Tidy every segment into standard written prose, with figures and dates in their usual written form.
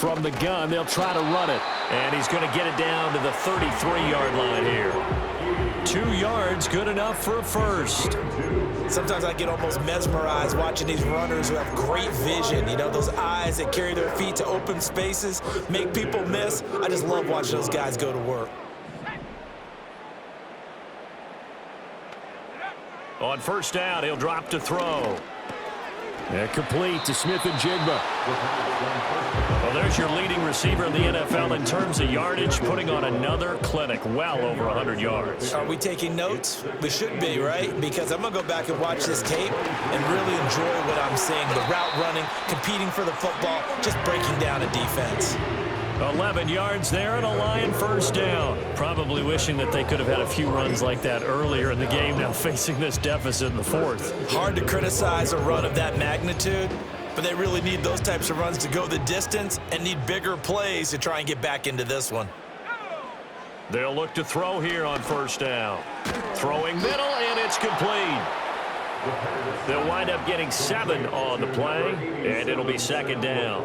from the gun. They'll try to run it. And he's going to get it down to the 33-yard line here. 2 yards, good enough for a first. Sometimes I get almost mesmerized watching these runners who have great vision. You know, those eyes that carry their feet to open spaces, make people miss. I just love watching those guys go to work. On first down, he'll drop to throw. And complete to Smith and Jigba. Well, there's your leading receiver in the NFL in terms of yardage, putting on another clinic, well over 100 yards. Are we taking notes? We should be, right? Because I'm going to go back and watch this tape and really enjoy what I'm seeing. The route running, competing for the football, just breaking down a defense. 11 yards there and a Lion first down. Probably wishing that they could have had a few runs like that earlier in the game, now facing this deficit in the fourth. Hard to criticize a run of that magnitude, but they really need those types of runs to go the distance and need bigger plays to try and get back into this one. They'll look to throw here on first down. Throwing middle, and it's complete. They'll wind up getting 7 on the play, and it'll be second down.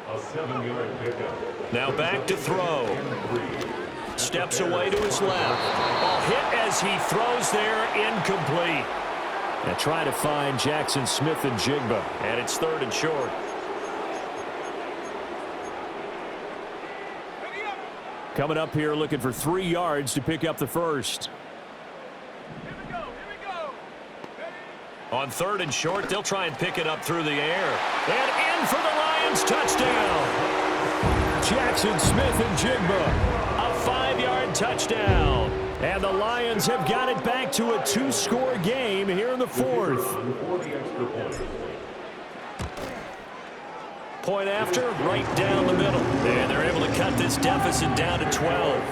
A 7-yard pickup. Now back to throw. Steps away to his left. Ball hit as he throws there, incomplete. Now try to find Jackson Smith and Jigba, and it's 3rd and short. Coming up here looking for 3 yards to pick up the first. On 3rd and short, they'll try and pick it up through the air. And in for the Lions, touchdown. Jackson Smith and Jigba, a 5-yard touchdown. And the Lions have got it back to a 2-score game here in the fourth. Point after, right down the middle. And they're able to cut this deficit down to 12.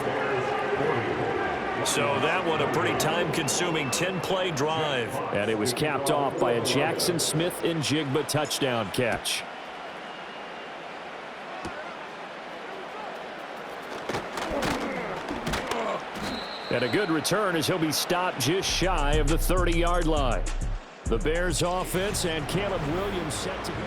So that one a pretty time-consuming 10-play drive. And it was capped off by a Jackson Smith and Jigba touchdown catch. And a good return as he'll be stopped just shy of the 30-yard line. The Bears offense and Caleb Williams set to go.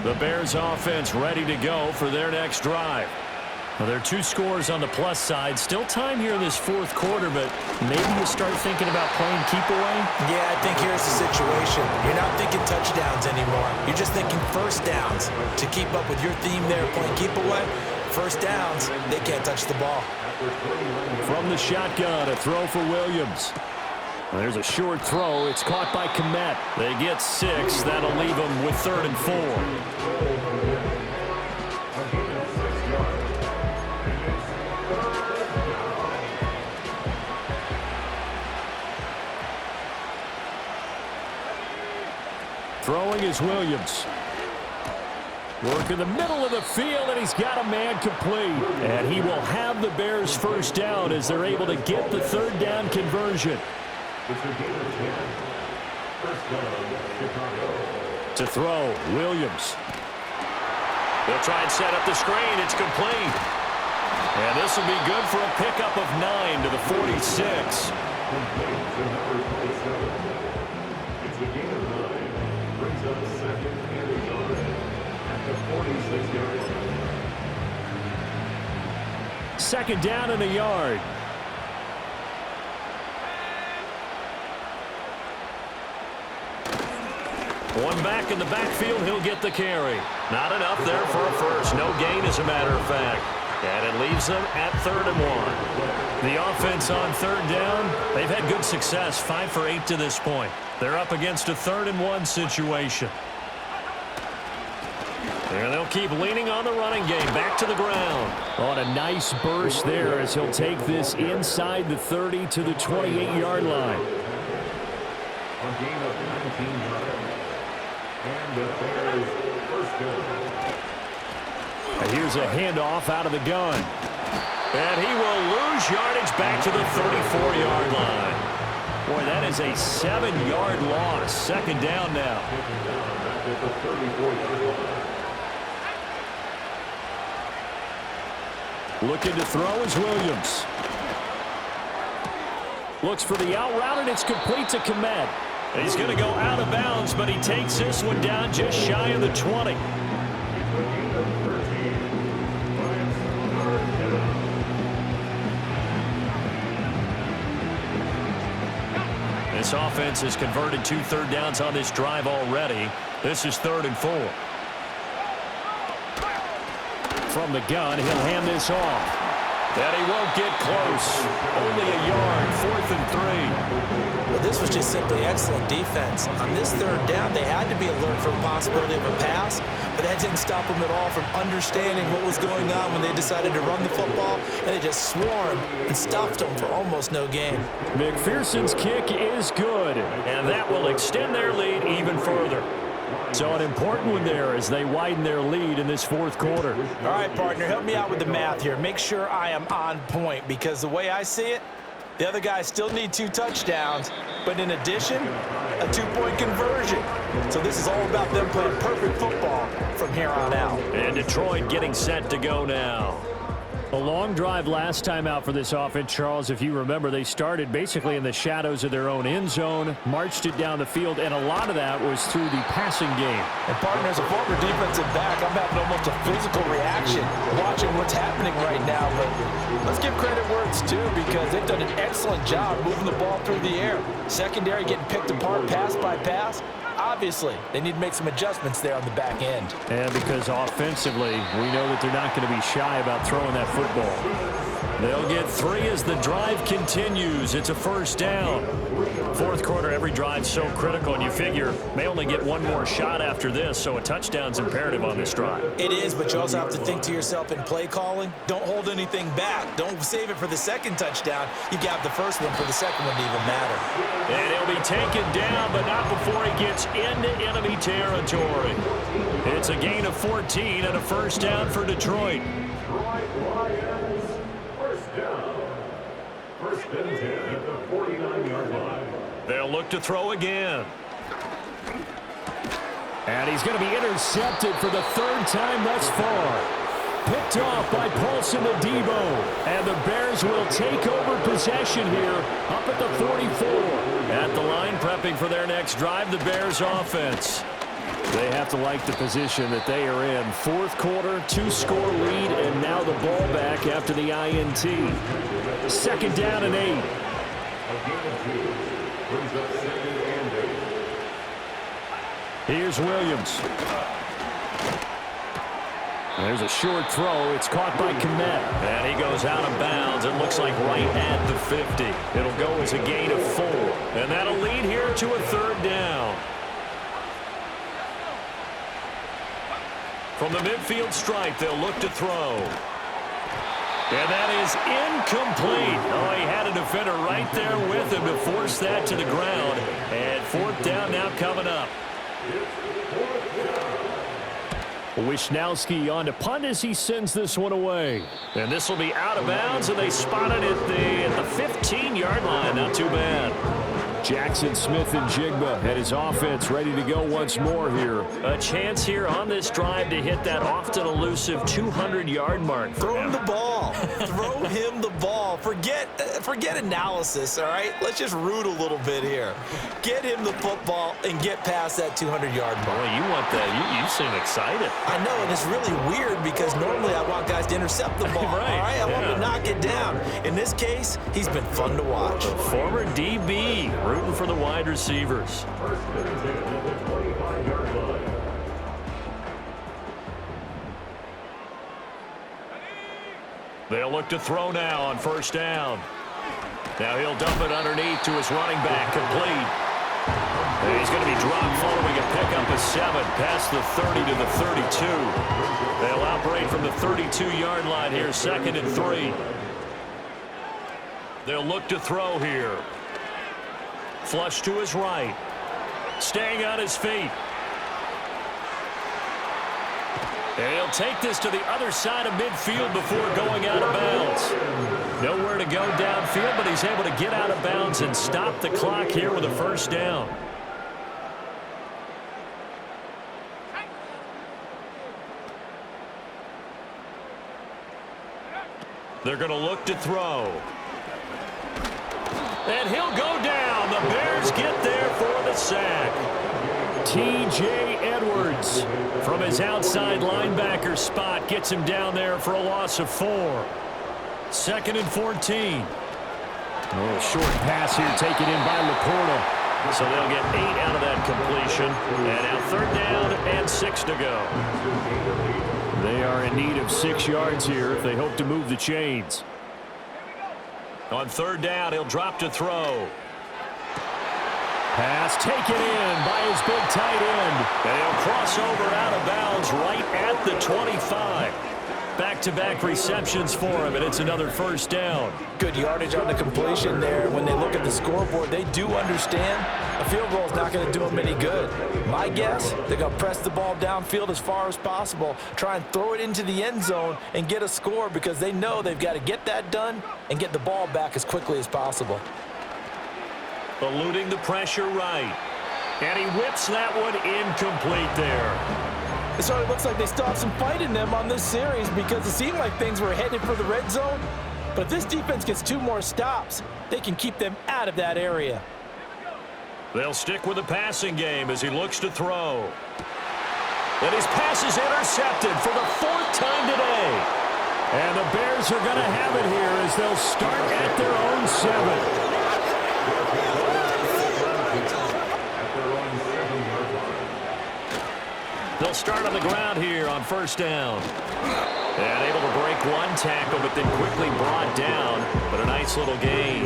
The Bears offense ready to go for their next drive. Well, there are 2 scores on the plus side. Still time here in this fourth quarter, but maybe you start thinking about playing keep away? Yeah, I think here's the situation. You're not thinking touchdowns anymore. You're just thinking first downs. To keep up with your theme there, playing keep away, first downs, they can't touch the ball. From the shotgun, a throw for Williams. There's a short throw. It's caught by Komet. They get 6. That'll leave them with 3rd and 4. Throwing is Williams. Work in the middle of the field, and he's got a man complete. And he will have the Bears first down as they're able to get the 3rd down conversion. To throw, Williams. They'll try and set up the screen. It's complete. And this will be good for a pickup of 9 to the 46. It's a gain of 9. Brings up 2nd and a yard at the 46-yard line. 2nd down and a yard. One back in the backfield, he'll get the carry. Not enough there for a first. No gain, as a matter of fact. And it leaves them at 3rd and 1. The offense on 3rd down, they've had good success, 5 for 8 to this point. They're up against a 3rd and 1 situation. And they'll keep leaning on the running game. Back to the ground. On a nice burst there as he'll take this inside the 30 to the 28-yard line. A gain of 19 yards. And the Bears first down. And here's a handoff out of the gun. And he will lose yardage back to the 34-yard line. Boy, that is a 7-yard loss. 2nd down now. At the 34-yard line. Looking to throw is Williams. Looks for the out route, and it's complete to Komet. He's going to go out of bounds, but he takes this one down just shy of the 20. This offense has converted 2 third downs on this drive already. This is 3rd and 4. From the gun, he'll hand this off. And he won't get close. Only a yard, 4th and 3. Well, this was just simply excellent defense. On this 3rd down, they had to be alert for the possibility of a pass, but that didn't stop them at all from understanding what was going on when they decided to run the football, and they just swarmed and stuffed them for almost no gain. McPherson's kick is good, and that will extend their lead even further. So an important one there as they widen their lead in this 4th quarter. All right, partner, help me out with the math here. Make sure I am on point, because the way I see it, the other guys still need 2 touchdowns, but in addition, a 2-point conversion. So this is all about them playing perfect football from here on out. And Detroit getting set to go now. A long drive last time out for this offense, Charles. If you remember, they started basically in the shadows of their own end zone, marched it down the field, and a lot of that was through the passing game. And partner, as a former defensive back, I'm having almost a physical reaction watching what's happening right now. But let's give credit where it's due, because they've done an excellent job moving the ball through the air. Secondary getting picked apart pass by pass. Obviously, they need to make some adjustments there on the back end. And because offensively, we know that they're not going to be shy about throwing that football. They'll get 3 as the drive continues. It's a 1st down. 4th quarter, every drive's so critical, and you figure may only get 1 more shot after this, so a touchdown's imperative on this drive. It is, but you also have to think to yourself in play calling, don't hold anything back. Don't save it for the 2nd touchdown. You got the 1st one for the 2nd one to even matter. And he'll be taken down, but not before he gets into enemy territory. It's a gain of 14 and a 1st down for Detroit. Lions, 1st down. 1st and 10 at the 49-yard line. They'll look to throw again. And he's going to be intercepted for the 3rd time thus far. Picked off by Paulson Adebo. And the Bears will take over possession here up at the 44. At the line, prepping for their next drive, the Bears offense. They have to like the position that they are in. 4th quarter, 2-score lead, and now the ball back after the INT. 2nd down and 8. A gain of 2 brings up 2nd and 8. Here's Williams. There's a short throw. It's caught by Komet. And he goes out of bounds. It looks like right at the 50. It'll go as a gain of 4. And that'll lead here to a 3rd down. From the midfield stripe, they'll look to throw. And that is incomplete. Oh, he had a defender right there with him to force that to the ground. And 4th down now coming up. Wishnowski on to punt as he sends this one away. And this will be out of bounds, and they spot it at the 15-yard line. Not too bad. Jackson Smith and Jigba and his offense ready to go once more here. A chance here on this drive to hit that often elusive 200-yard mark. Throw him the ball. Throw him the ball. Forget analysis, all right? Let's just root a little bit here. Get him the football and get past that 200-yard mark. Boy, you want that. You seem excited. I know, and it's really weird because normally I want guys to intercept the ball, Right, all right? I want yeah. him to knock it down. In this case, he's been fun to watch. Former DB rooting for the wide receivers. 1st and 10 at the 25-yard line. They'll look to throw now on 1st down. Now he'll dump it underneath to his running back, complete. And he's going to be dropped following a pickup of 7 past the 30 to the 32. They'll operate from the 32-yard line here, 2nd and 3. They'll look to throw here. Flush to his right. Staying on his feet. And he'll take this to the other side of midfield before going out of bounds. Nowhere to go downfield, but he's able to get out of bounds and stop the clock here with a 1st down. They're going to look to throw. And he'll go down. The Bears get there for the sack. T.J. Edwards from his outside linebacker spot gets him down there for a loss of 4. 2nd and 14. A little short pass here taken in by Laporta. So they'll get 8 out of that completion. And now 3rd down and 6 to go. They are in need of 6 yards here if they hope to move the chains. On 3rd down, he'll drop to throw. Pass taken in by his big tight end. And he'll cross over out of bounds right at the 25. Back-to-back receptions for him, and it's another 1st down. Good yardage on the completion there. When they look at the scoreboard, they do understand a field goal is not going to do them any good. My guess, they're going to press the ball downfield as far as possible, try and throw it into the end zone and get a score because they know they've got to get that done and get the ball back as quickly as possible. Eluding the pressure right. And he whips that one incomplete there. It sort of looks like they still have some fight in them on this series because it seemed like things were headed for the red zone. But if this defense gets 2 more stops, they can keep them out of that area. They'll stick with the passing game as he looks to throw. And his pass is intercepted for the 4th time today. And the Bears are going to have it here as they'll start at their own 7. They'll start on the ground here on 1st down. And able to break 1 tackle, but then quickly brought down. But a nice little gain.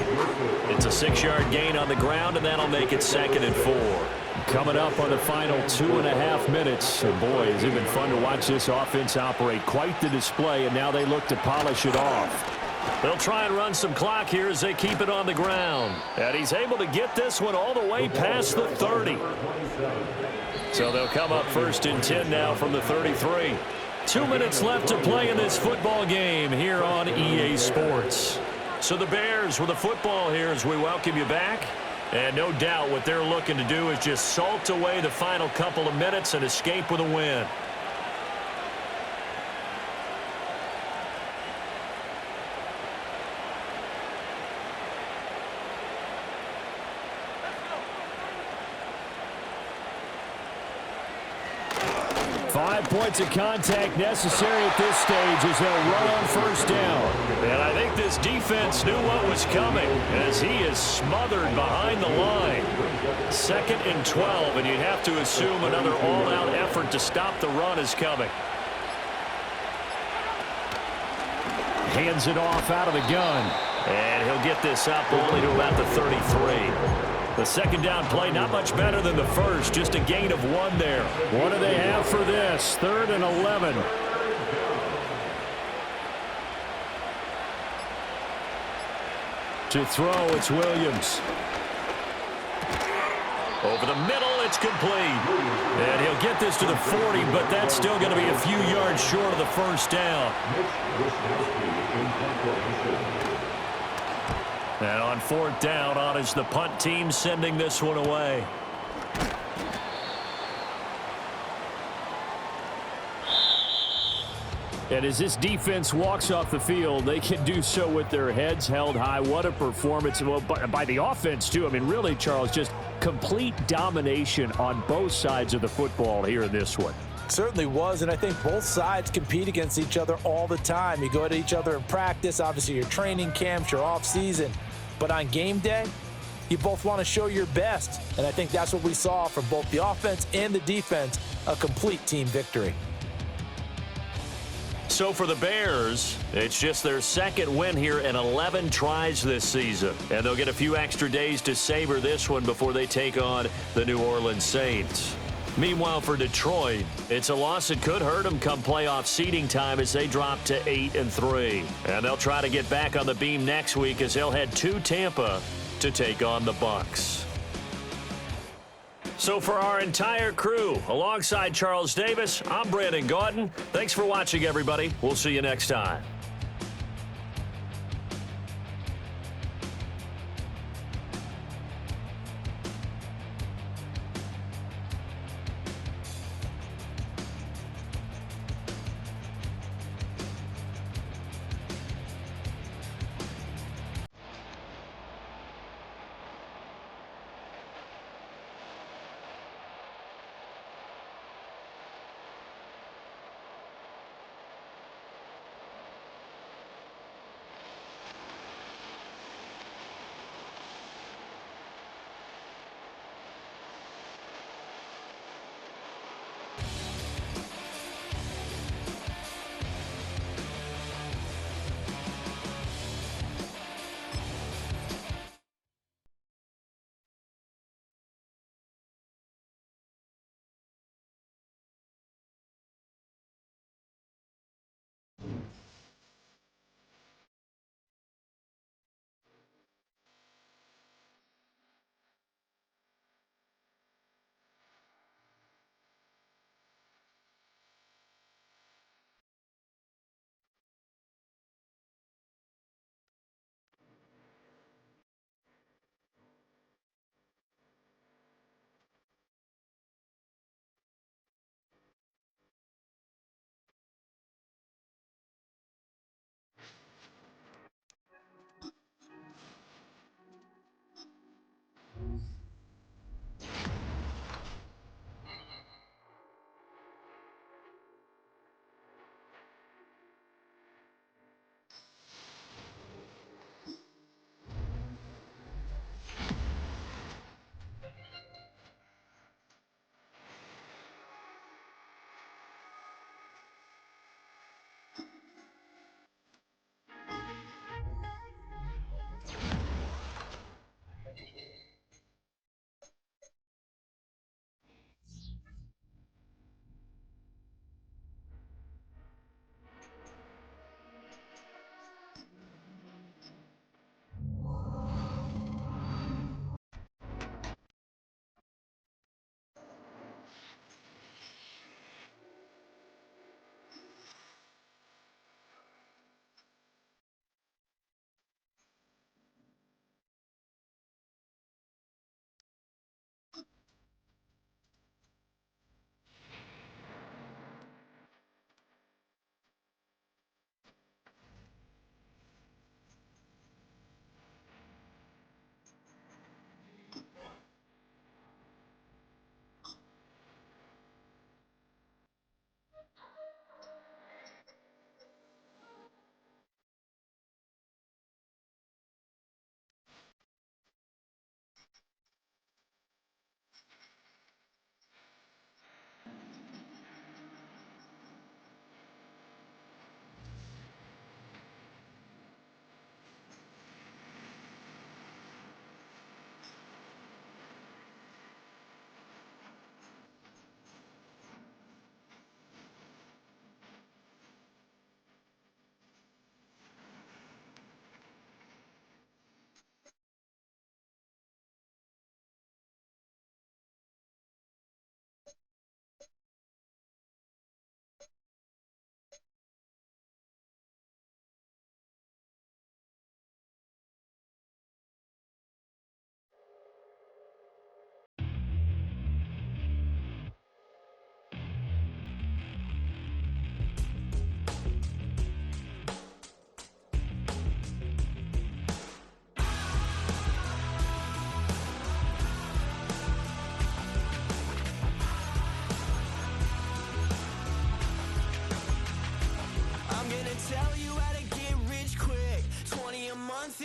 It's a 6-yard gain on the ground, and that'll make it 2nd and 4. Coming up on the final 2.5 minutes. And boy, has it been fun to watch this offense operate. Quite the display, and now they look to polish it off. They'll try and run some clock here as they keep it on the ground. And he's able to get this one all the way past the 30. So they'll come up 1st and 10 now from the 33. 2 minutes left to play in this football game here on EA Sports. So the Bears with the football here as we welcome you back. And no doubt what they're looking to do is just salt away the final couple of minutes and escape with a win. Points of contact necessary at this stage as they'll run on 1st down. And I think this defense knew what was coming as he is smothered behind the line. 2nd and 12, and you have to assume another all-out effort to stop the run is coming. Hands it off out of the gun. And he'll get this up only to about the 33. The 2nd down play, not much better than the first, just a gain of 1 there. What do they have for this? 3rd and 11. To throw, it's Williams. Over the middle, it's complete. And he'll get this to the 40, but that's still going to be a few yards short of the 1st down. And on 4th down, on is the punt team sending this one away. And as this defense walks off the field, they can do so with their heads held high. What a performance by the offense, too. I mean, really, Charles, just complete domination on both sides of the football here in this one. Certainly was, and I think both sides compete against each other all the time. You go at each other in practice, obviously your training camps, your off-season. But on game day, you both want to show your best. And I think that's what we saw from both the offense and the defense, a complete team victory. So for the Bears, it's just their 2nd win here in 11 tries this season. And they'll get a few extra days to savor this one before they take on the New Orleans Saints. Meanwhile, for Detroit, it's a loss that could hurt them come playoff seeding time as they drop to 8-3. And they'll try to get back on the beam next week as they'll head to Tampa to take on the Bucs. So for our entire crew, alongside Charles Davis, I'm Brandon Gaudin. Thanks for watching, everybody. We'll see you next time.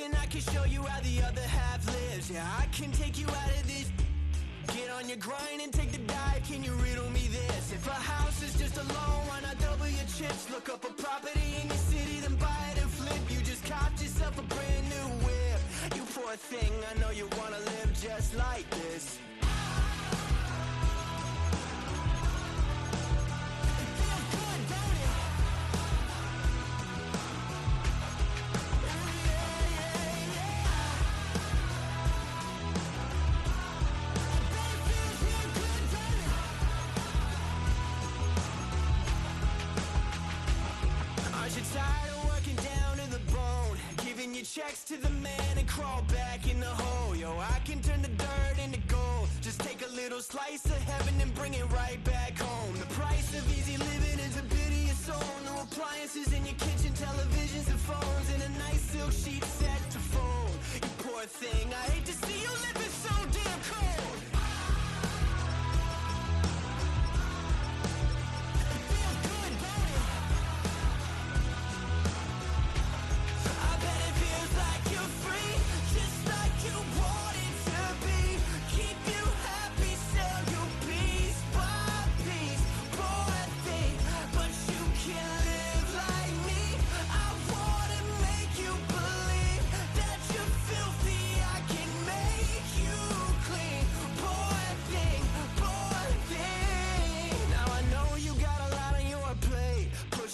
then I can show you how the other half lives. Yeah, I can take you out of this. Get on your grind and take the dive. Can you riddle me this? If a house is just a loan, why not double your chips? Look up a property in your city, then buy it and flip. You just copped yourself a brand new whip. You poor thing, I know you wanna live just like this. Checks to the man and crawl back in the hole. Yo, I can turn the dirt into gold. Just take a little slice of heaven and bring it right back home. The price of easy living is a piteous soul. No appliances in your kitchen, televisions and phones, and a nice silk sheet set to fold. You poor thing, I hate to see you living so damn cold.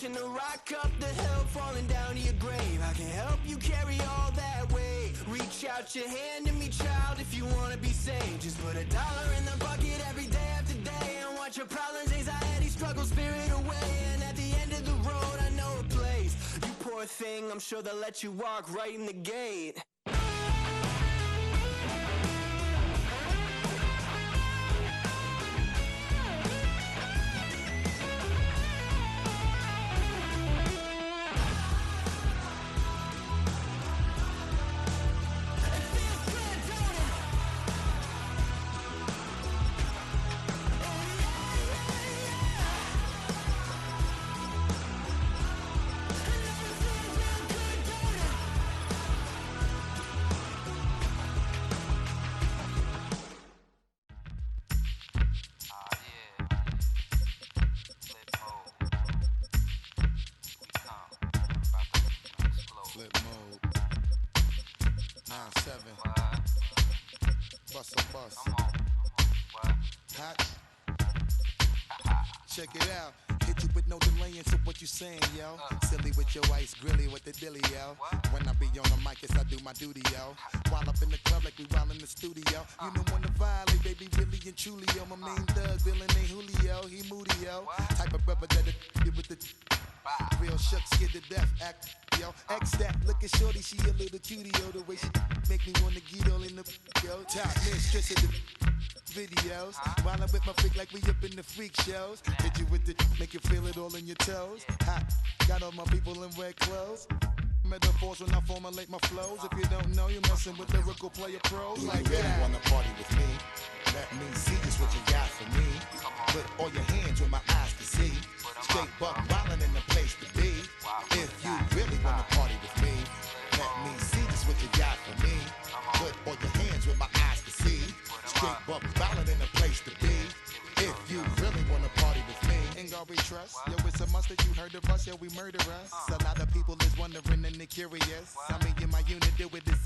The rock up the hill, falling down to your grave. I can help you carry all that weight. Reach out your hand to me, child, if you wanna be saved. Just put $1 in the bucket every day after day, and watch your problems, anxiety, struggle, spirit away. And at the end of the road, I know a place. You poor thing, I'm sure they'll let you walk right in the gate. Flip mode. 9-7. Bust a bust. Hot. Check it out. Hit you with no delaying, so what you saying, yo? Silly with your ice, grilly with the dilly, yo. When I be on the mic, yes, I do my duty, yo. While up in the club like we while in the studio. You know when to violate, baby, really and truly, yo. My main thug, villain ain't Julio, he moody, yo. Type of brother that'll get with the real shook, scared to death, act, yo. X that, look at shorty, she a little cutie, yo. The way she make me wanna get all in the, yo. Top mistress of the videos. While I'm with my freak like we up in the freak shows. Hit you with the, make you feel it all in your toes. Hot, got all my people in red clothes. Metaphors when I formulate my flows. If you don't know, you're messing with lyrical player pros. Like you really wanna party with me? Let me see just what you got for me. Put all your hands where my eyes can see. Straight buck wildin' in the place to be. If you really wanna party with me, let me see just what you got for me. Put all your hands where my eyes can see. Straight buck wildin' in the place to be. If you really wanna party with me, ain't God we trust. Yo, it's a must that you heard of us, yo, we murder us. A lot of people is wondering and they curious. I mean, in my unit, deal with this.